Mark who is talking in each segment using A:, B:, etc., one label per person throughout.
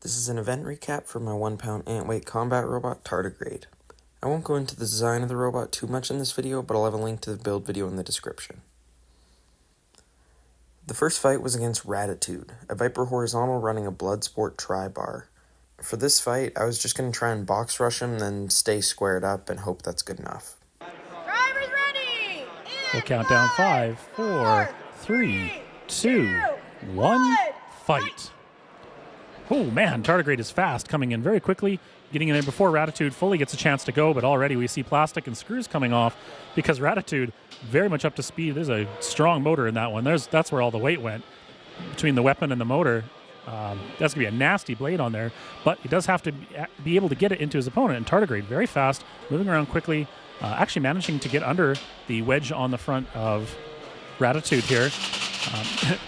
A: This is an event recap for my 1-pound ant-weight combat robot, Tardigrade. I won't go into the design of the robot too much in this video, but I'll have a link to the build video in the description. The first fight was against Ratitude, a Viper horizontal running a Bloodsport tri-bar. For this fight, I was just going to try and box rush him, then stay squared up and hope that's good enough.
B: Drivers ready!
C: We'll count down 5, 4, 3, 2, 1, fight. Oh man, Tardigrade is fast, coming in very quickly, getting in there before Ratitude fully gets a chance to go, but already we see plastic and screws coming off because Ratitude very much up to speed. There's a strong motor in that one. That's where all the weight went between the weapon and the motor. That's going to be a nasty blade on there, but he does have to be able to get it into his opponent, and Tardigrade very fast, moving around quickly, actually managing to get under the wedge on the front of Ratitude here.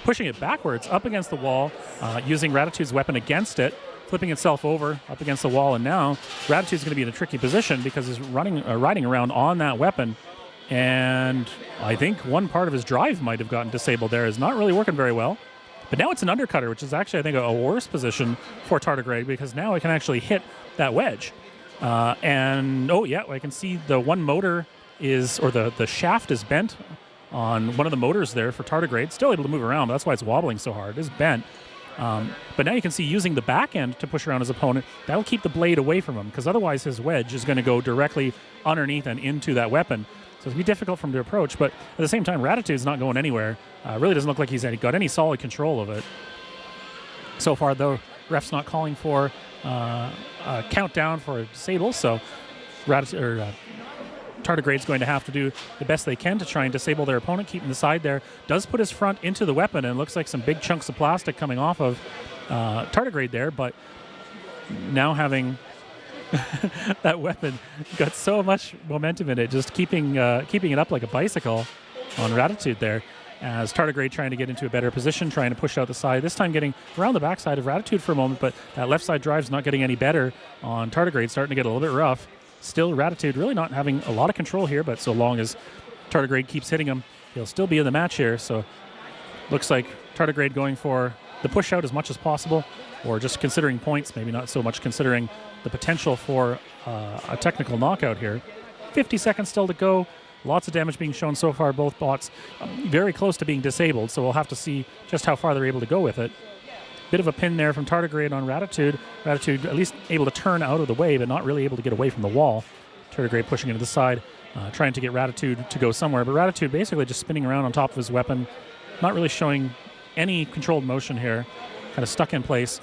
C: Pushing it backwards up against the wall, using Ratitude's weapon against it, flipping itself over up against the wall, and now Ratitude's going to be in a tricky position because he's riding around on that weapon, and I think one part of his drive might have gotten disabled there. Is not really working very well. But now it's an undercutter, which is actually, I think, a worse position for Tardigrade because now it can actually hit that wedge. And, oh yeah, I can see the one motor is, or the shaft is bent on one of the motors there for Tardigrade. Still able to move around, but that's why it's wobbling so hard. It is bent. But now you can see using the back end to push around his opponent, that'll keep the blade away from him because otherwise his wedge is going to go directly underneath and into that weapon. So it's going to be difficult for him to approach, but at the same time, Ratitude's not going anywhere. Really doesn't look like he's got any solid control of it. So far, though, ref's not calling for a countdown for a disable, so Tardigrade's going to have to do the best they can to try and disable their opponent, keeping the side there. Does put his front into the weapon, and looks like some big chunks of plastic coming off of Tardigrade there, but now having that weapon got so much momentum in it, just keeping it up like a bicycle on Ratitude there, as Tardigrade trying to get into a better position, trying to push out the side, this time getting around the backside of Ratitude for a moment, but that left side drive's not getting any better on Tardigrade, starting to get a little bit rough. Still, Ratitude really not having a lot of control here, but so long as Tardigrade keeps hitting him, he'll still be in the match here. So looks like Tardigrade going for the push out as much as possible, or just considering points, maybe not so much considering the potential for a technical knockout here. 50 seconds still to go. Lots of damage being shown so far. Both bots very close to being disabled, so we'll have to see just how far they're able to go with it. Bit of a pin there from Tardigrade on Ratitude. Ratitude at least able to turn out of the way, but not really able to get away from the wall. Tardigrade pushing into the side, trying to get Ratitude to go somewhere, but Ratitude basically just spinning around on top of his weapon, not really showing any controlled motion here, kind of stuck in place.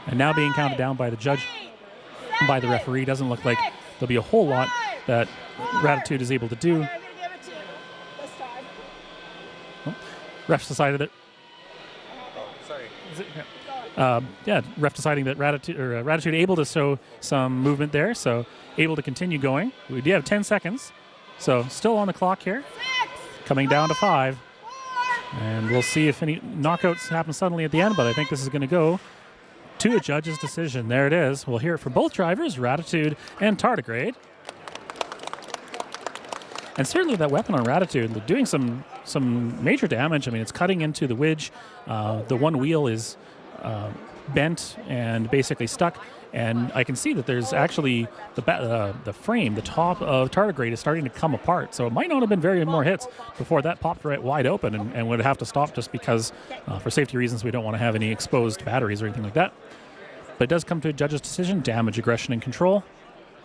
C: And now being counted down by the judge, by the referee. Doesn't look like there'll be a whole lot that Ratitude is able to do. Oh, ref decided that. Ref deciding that Ratitude able to show some movement there, so able to continue going. We do have 10 seconds, so still on the clock here. Coming down to 5. And we'll see if any knockouts happen suddenly at the end, but I think this is going to go to a judge's decision. There it is. We'll hear it from both drivers, Ratitude and Tardigrade. And certainly that weapon on Ratitude doing some major damage. I mean, it's cutting into the wedge. The one wheel is bent and basically stuck. And I can see that there's actually the frame, the top of Tardigrade is starting to come apart. So it might not have been very more hits before that popped right wide open and would have to stop just because for safety reasons we don't want to have any exposed batteries or anything like that. But it does come to a judge's decision, damage, aggression, and control.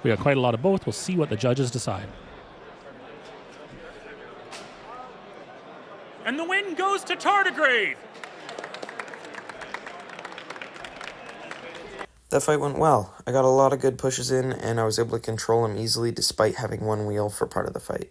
C: We got quite a lot of both. We'll see what the judges decide. And the win goes to Tardigrade.
A: That fight went well. I got a lot of good pushes in, and I was able to control him easily despite having one wheel for part of the fight.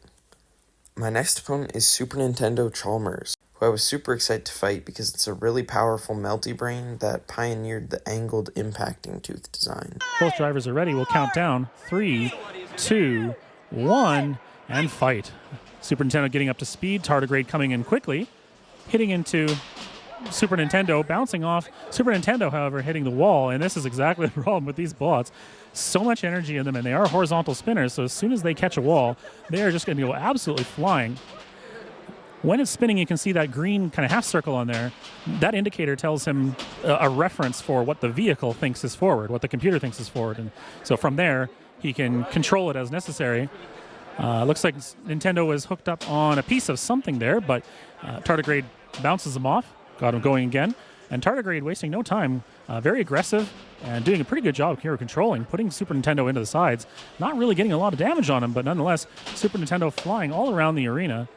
A: My next opponent is Super Nintendo Chalmers, who I was super excited to fight because it's a really powerful melty brain that pioneered the angled impacting tooth design.
C: Both drivers are ready. We'll count down. 3, 2, 1, and fight. Super Nintendo getting up to speed. Tardigrade coming in quickly, hitting into Super Nintendo, bouncing off. Super Nintendo, however, hitting the wall, and this is exactly the problem with these bots. So much energy in them, and they are horizontal spinners, so as soon as they catch a wall, they are just going to go absolutely flying. When it's spinning, you can see that green kind of half circle on there. That indicator tells him a reference for what the vehicle thinks is forward, what the computer thinks is forward. And so from there, he can control it as necessary. Looks like Nintendo was hooked up on a piece of something there, but Tardigrade bounces him off, got him going again. And Tardigrade wasting no time, very aggressive and doing a pretty good job here controlling, putting Super Nintendo into the sides. Not really getting a lot of damage on him, but nonetheless, Super Nintendo flying all around the arena.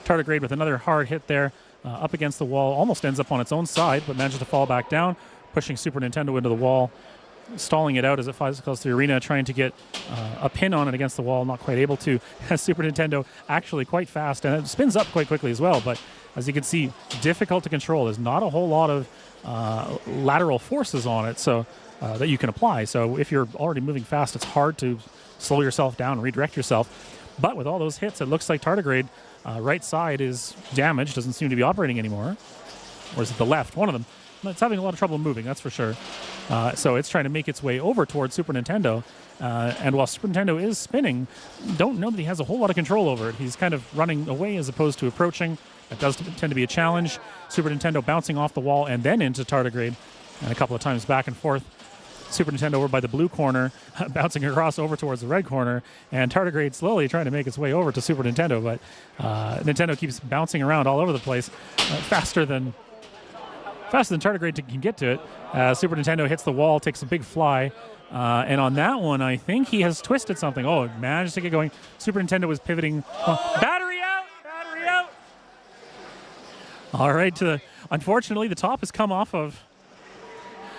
C: Tardigrade with another hard hit there, up against the wall, almost ends up on its own side, but manages to fall back down, pushing Super Nintendo into the wall, stalling it out as it flies across the arena, trying to get a pin on it against the wall, not quite able to. Super Nintendo actually quite fast, and it spins up quite quickly as well, but as you can see, difficult to control. There's not a whole lot of lateral forces on it so that you can apply. So if you're already moving fast, it's hard to slow yourself down and redirect yourself. But with all those hits, it looks like Tardigrade right side is damaged, doesn't seem to be operating anymore. Or is it the left? One of them. It's having a lot of trouble moving, that's for sure. So it's trying to make its way over towards Super Nintendo. And while Super Nintendo is spinning, don't know that he has a whole lot of control over it. He's kind of running away as opposed to approaching. That does tend to be a challenge. Super Nintendo bouncing off the wall and then into Tardigrade. And a couple of times back and forth. Super Nintendo over by the blue corner, bouncing across over towards the red corner, and Tardigrade slowly trying to make its way over to Super Nintendo, but Nintendo keeps bouncing around all over the place, faster than Tardigrade can get to it. Super Nintendo hits the wall, takes a big fly, and on that one, I think he has twisted something. Oh, it managed to get going. Super Nintendo was pivoting. Battery out! Battery out! All right, unfortunately, the top has come off of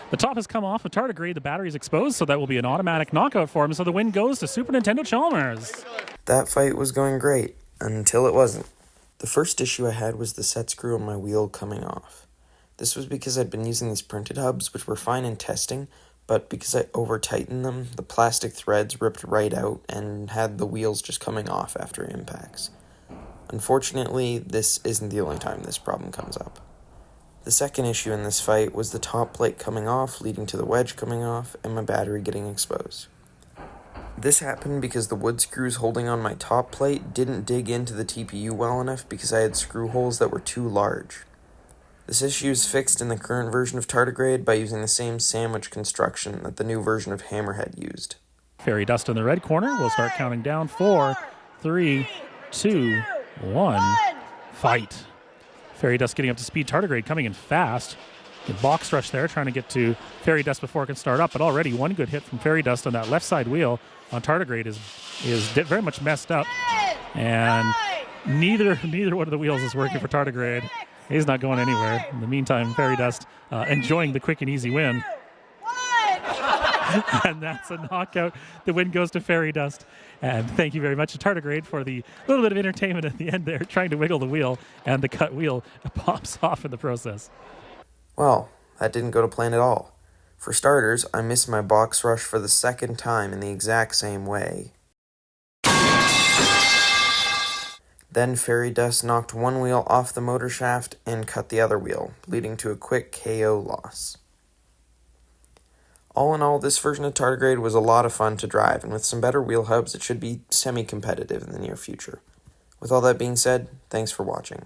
C: Tardigrade. The battery is exposed, so that will be an automatic knockout for him. So the win goes to Super Nintendo Chalmers.
A: That fight was going great, until it wasn't. The first issue I had was the set screw on my wheel coming off. This was because I'd been using these printed hubs, which were fine in testing, but because I over-tightened them, the plastic threads ripped right out and had the wheels just coming off after impacts. Unfortunately, this isn't the only time this problem comes up. The second issue in this fight was the top plate coming off, leading to the wedge coming off, and my battery getting exposed. This happened because the wood screws holding on my top plate didn't dig into the TPU well enough because I had screw holes that were too large. This issue is fixed in the current version of Tardigrade by using the same sandwich construction that the new version of Hammerhead used.
C: Fairy Dust in the red corner. We'll start counting down. 4, 3, 2, 1. Fight. Fairy Dust getting up to speed. Tardigrade coming in fast. Good box rush there, trying to get to Fairy Dust before it can start up. But already one good hit from Fairy Dust on that left side wheel on Tardigrade is very much messed up. And neither one of the wheels is working for Tardigrade. He's not going anywhere. In the meantime, Fairy Dust enjoying the quick and easy win. And that's a knockout. The win goes to Fairy Dust. And thank you very much to Tardigrade for the little bit of entertainment at the end there, trying to wiggle the wheel, and the cut wheel pops off in the process.
A: Well, that didn't go to plan at all. For starters, I missed my box rush for the second time in the exact same way. Then Fairy Dust knocked one wheel off the motor shaft and cut the other wheel, leading to a quick KO loss. All in all, this version of Tardigrade was a lot of fun to drive, and with some better wheel hubs, it should be semi-competitive in the near future. With all that being said, thanks for watching.